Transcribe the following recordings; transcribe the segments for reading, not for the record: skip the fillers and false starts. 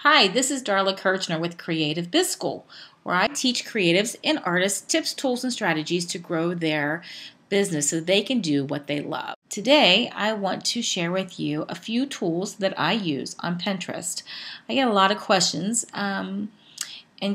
Hi, this is Darla Kirchner with Creative Biz School, where I teach creatives and artists tips, tools, and strategies to grow their business so they can do what they love. Today, I want to share with you a few tools that I use on Pinterest. I get a lot of questions and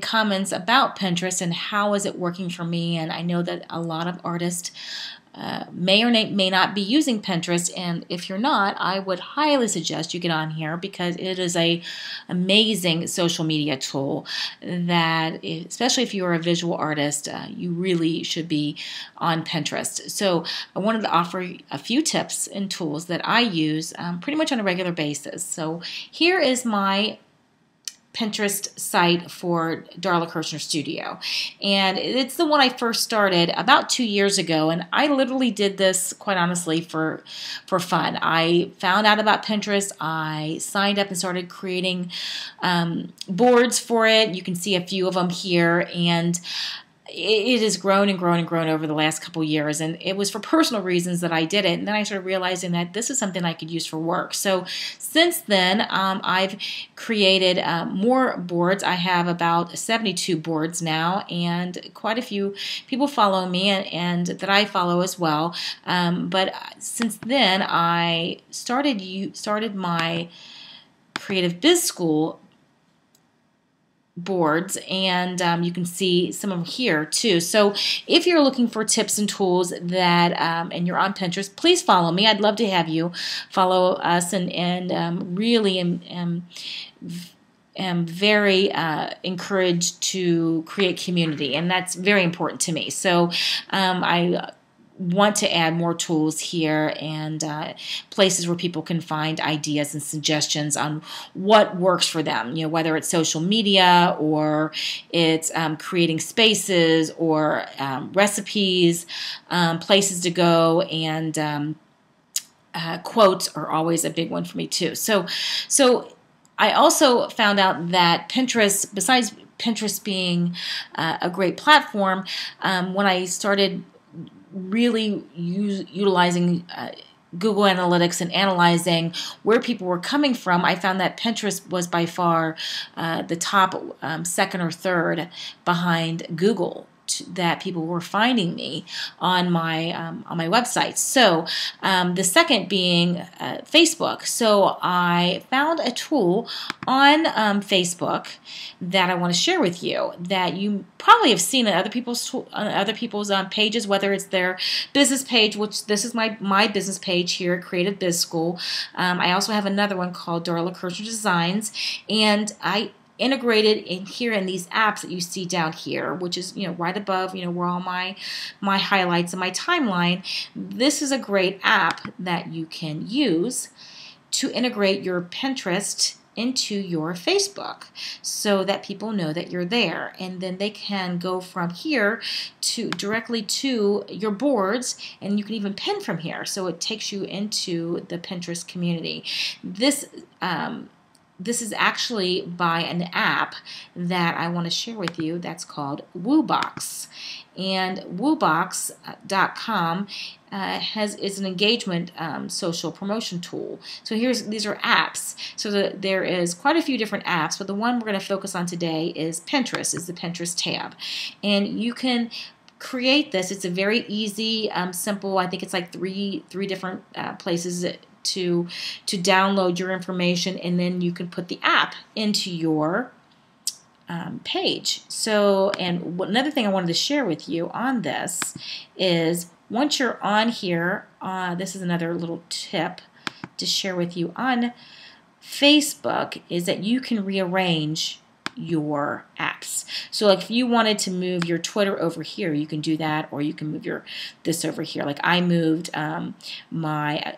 comments about Pinterest and how is it working for me, and I know that a lot of artists may or may not be using Pinterest, and if you're not, I would highly suggest you get on here because it is a amazing social media tool that, especially if you're a visual artist, you really should be on Pinterest. So I wanted to offer a few tips and tools that I use pretty much on a regular basis. So here is my Pinterest site for Darla Kirchner Studio, and it's the one I first started about 2 years ago, and I literally did this quite honestly for fun. I found out about Pinterest, I signed up and started creating boards for it. You can see a few of them here, and it has grown and grown and grown over the last couple years, and it was for personal reasons that I did it, and then I started realizing that this is something I could use for work. So since then, I've created more boards. I have about 72 boards now, and quite a few people follow me and that I follow as well. But since then, I started my Creative Biz School boards, and you can see some of them here too. So if you're looking for tips and tools that and you're on Pinterest, please follow me. I'd love to have you follow us, and really am very encouraged to create community, and that's very important to me. So I want to add more tools here and places where people can find ideas and suggestions on what works for them, whether it's social media or it's creating spaces or recipes, places to go, and quotes are always a big one for me too. So I also found out that Pinterest, besides Pinterest being a great platform, when I started really utilizing Google Analytics and analyzing where people were coming from, I found that Pinterest was by far the top second or third behind Google that people were finding me on my website. So the second being Facebook. So I found a tool on Facebook that I want to share with you that you probably have seen on other people's pages, whether it's their business page, which this is my business page here at Creative Biz School. I also have another one called Darla Kirchner Designs, and I integrated in here in these apps that you see down here, which is right above where all my highlights and my timeline. This is a great app that you can use to integrate your Pinterest into your Facebook so that people know that you're there, and then they can go from here to directly to your boards, and you can even pin from here, so it takes you into the Pinterest community. This is actually by an app that I want to share with you that's called Woobox. And Woobox.com is an engagement social promotion tool. So these are apps. So there is quite a few different apps, but the one we're going to focus on today is Pinterest, is the Pinterest tab. And you can create this. It's a very easy, simple, I think it's like three different places to download your information, and then you can put the app into your page. So, and another thing I wanted to share with you on this is once you're on here, this is another little tip to share with you on Facebook, is that you can rearrange your apps. So like if you wanted to move your Twitter over here, you can do that, or you can move this over here. Like I moved my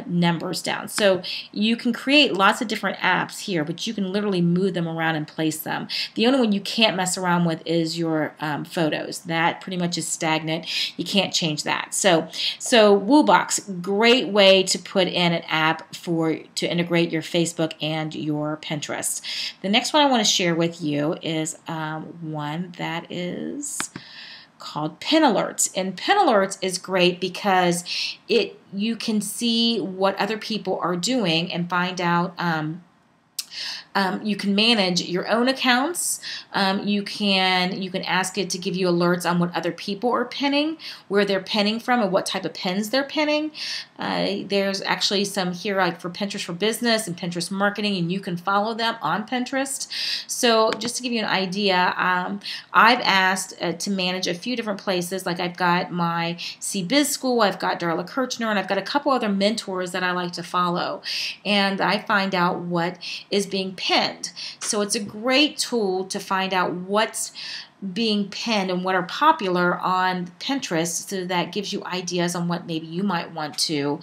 numbers down. So you can create lots of different apps here, but you can literally move them around and place them. The only one you can't mess around with is your photos. That pretty much is stagnant. You can't change that. So Woobox, great way to put in an app to integrate your Facebook and your Pinterest. The next one I want to share with you is one that is called Pin Alerts. And Pin Alerts is great because you can see what other people are doing and find out You can manage your own accounts. You can ask it to give you alerts on what other people are pinning, where they're pinning from, and what type of pins they're pinning. There's actually some here like for Pinterest for Business and Pinterest Marketing, and you can follow them on Pinterest. So just to give you an idea, I've asked to manage a few different places. Like I've got my CBiz School, I've got Darla Kirchner, and I've got a couple other mentors that I like to follow. And I find out what is being pinned. So it's a great tool to find out what's being pinned and what are popular on Pinterest, so that gives you ideas on what maybe you might want to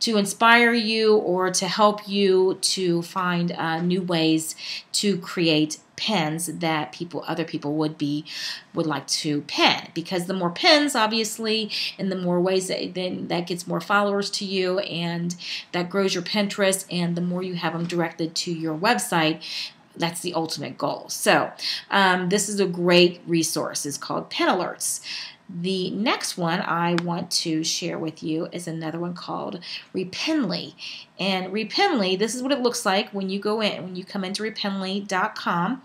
inspire you or to help you to find new ways to create pins that other people would like to pin, because the more pins, obviously, and the more ways that gets more followers to you, and that grows your Pinterest, and the more you have them directed to your website. That's the ultimate goal. So this is a great resource. It's called Pin Alerts. The next one I want to share with you is another one called Repinly. And Repinly, this is what it looks like when you come into repinly.com.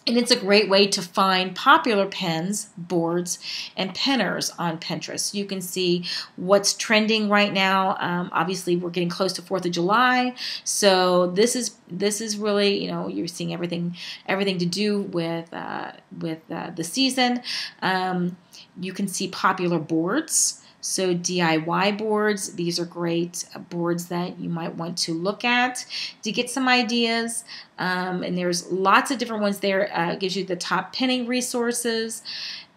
And it's a great way to find popular pins, boards, and pinners on Pinterest. You can see what's trending right now. Obviously, we're getting close to 4th of July, so this is really, you're seeing everything to do with the season. You can see popular boards. So DIY boards, these are great boards that you might want to look at to get some ideas. And there's lots of different ones there. It gives you the top pinning resources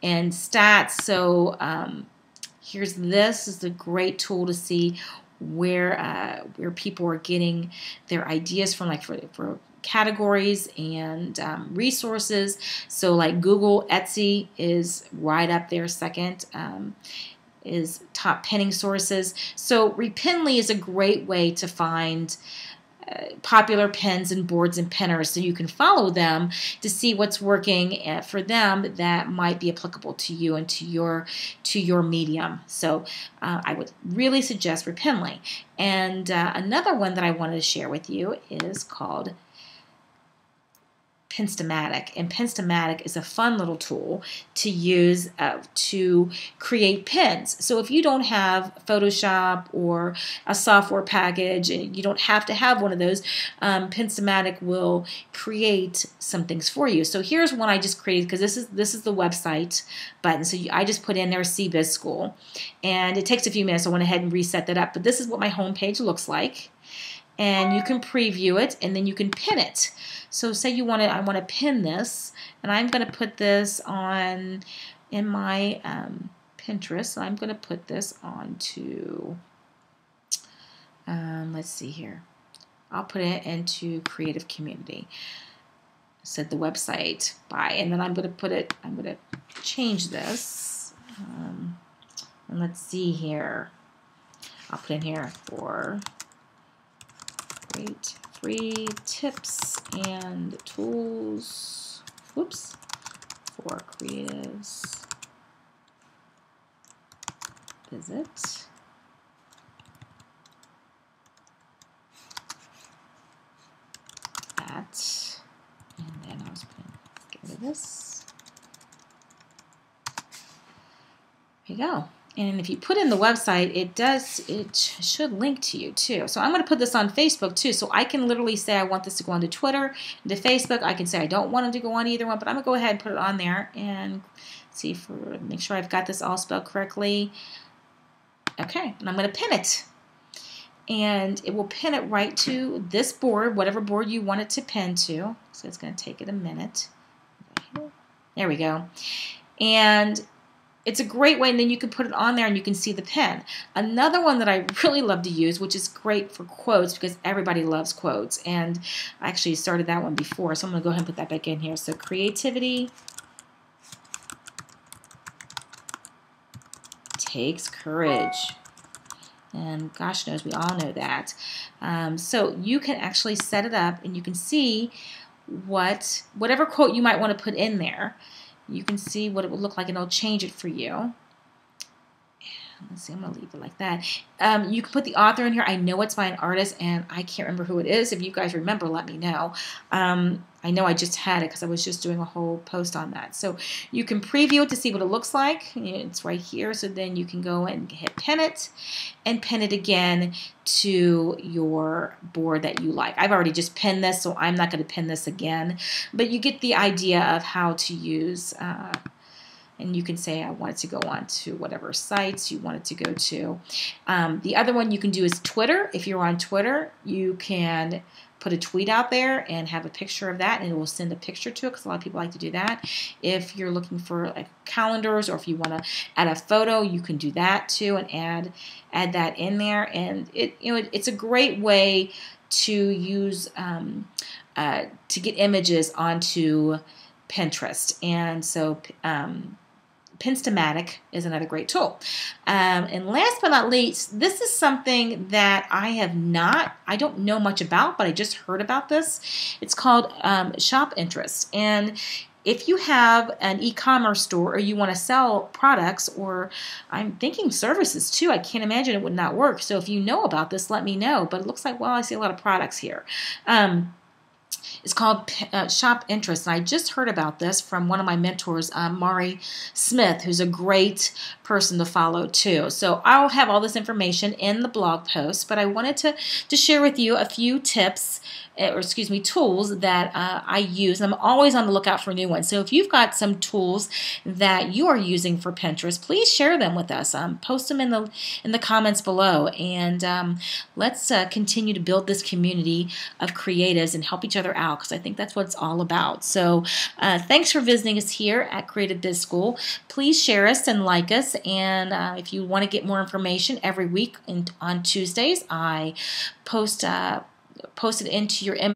and stats. So this is a great tool to see where people are getting their ideas from, like for categories and resources. So like Google, Etsy is right up there second. Is top pinning sources. So Repinly is a great way to find popular pins and boards and pinners, so you can follow them to see what's working for them that might be applicable to you and to your medium. So I would really suggest Repinly. And another one that I wanted to share with you is called Pinstomatic, and Pinstomatic is a fun little tool to use to create pins. So if you don't have Photoshop or a software package, and you don't have to have one of those, Pinstomatic will create some things for you. So here's one I just created, because this is the website button. So I just put in there CBiz School, and it takes a few minutes. I went ahead and reset that up, but this is what my home page looks like. And you can preview it, and then you can pin it. So say I want to pin this, and I'm going to put this in my Pinterest. So I'm going to put this onto, let's see here. I'll put it into Creative Community. Set the website by, and then I'm going to change this. And let's see here. I'll put in here for great free tips and tools, for creatives. Visit. That. And then I was going to get rid of this. There you go. And if you put in the website, it should link to you too. So I'm going to put this on Facebook too. So I can literally say I want this to go onto Twitter, into Facebook. I can say I don't want it to go on either one, but I'm going to go ahead and put it on there and make sure I've got this all spelled correctly. Okay, and I'm going to pin it. And it will pin it right to this board, whatever board you want it to pin to. So it's going to take it a minute. There we go. And it's a great way, and then you can put it on there and you can see the pin. Another one that I really love to use, which is great for quotes, because everybody loves quotes, and I actually started that one before, so I'm going to go ahead and put that back in here. So creativity takes courage. And gosh knows, we all know that. So you can actually set it up, and you can see whatever quote you might want to put in there. You can see what it will look like, and it'll change it for you. let's see, I'm going to leave it like that. You can put the author in here. I know it's by an artist, and I can't remember who it is. If you guys remember, let me know. I know I just had it because I was just doing a whole post on that. So you can preview it to see what it looks like. It's right here. So then you can go and hit pin it and pin it again to your board that you like. I've already just pinned this, so I'm not going to pin this again. But you get the idea of how to use, and you can say I want it to go on to whatever sites you want it to go to. The other one you can do is Twitter. If you're on Twitter, you can put a tweet out there and have a picture of that, and it will send a picture to it because a lot of people like to do that. If you're looking for like calendars, or if you want to add a photo, you can do that too and add that in there. And it's a great way to use to get images onto Pinterest. And so Pinstamatic is another great tool. And last but not least, this is something that I don't know much about, but I just heard about this. It's called Shop Interest. And if you have an e-commerce store, or you want to sell products, or I'm thinking services too, I can't imagine it would not work. So if you know about this, let me know. But it looks like, well, I see a lot of products here. It's called Shop Interest, and I just heard about this from one of my mentors, Mari Smith, who's a great person to follow too. So I'll have all this information in the blog post, but I wanted to share with you a few tips, tools that I use. I'm always on the lookout for new ones. So if you've got some tools that you are using for Pinterest, please share them with us. Post them in the comments below, and let's continue to build this community of creatives and help each other out, because I think that's what it's all about. So thanks for visiting us here at Creative Biz School. Please share us and like us, and if you want to get more information, every week on Tuesdays I post it into your inbox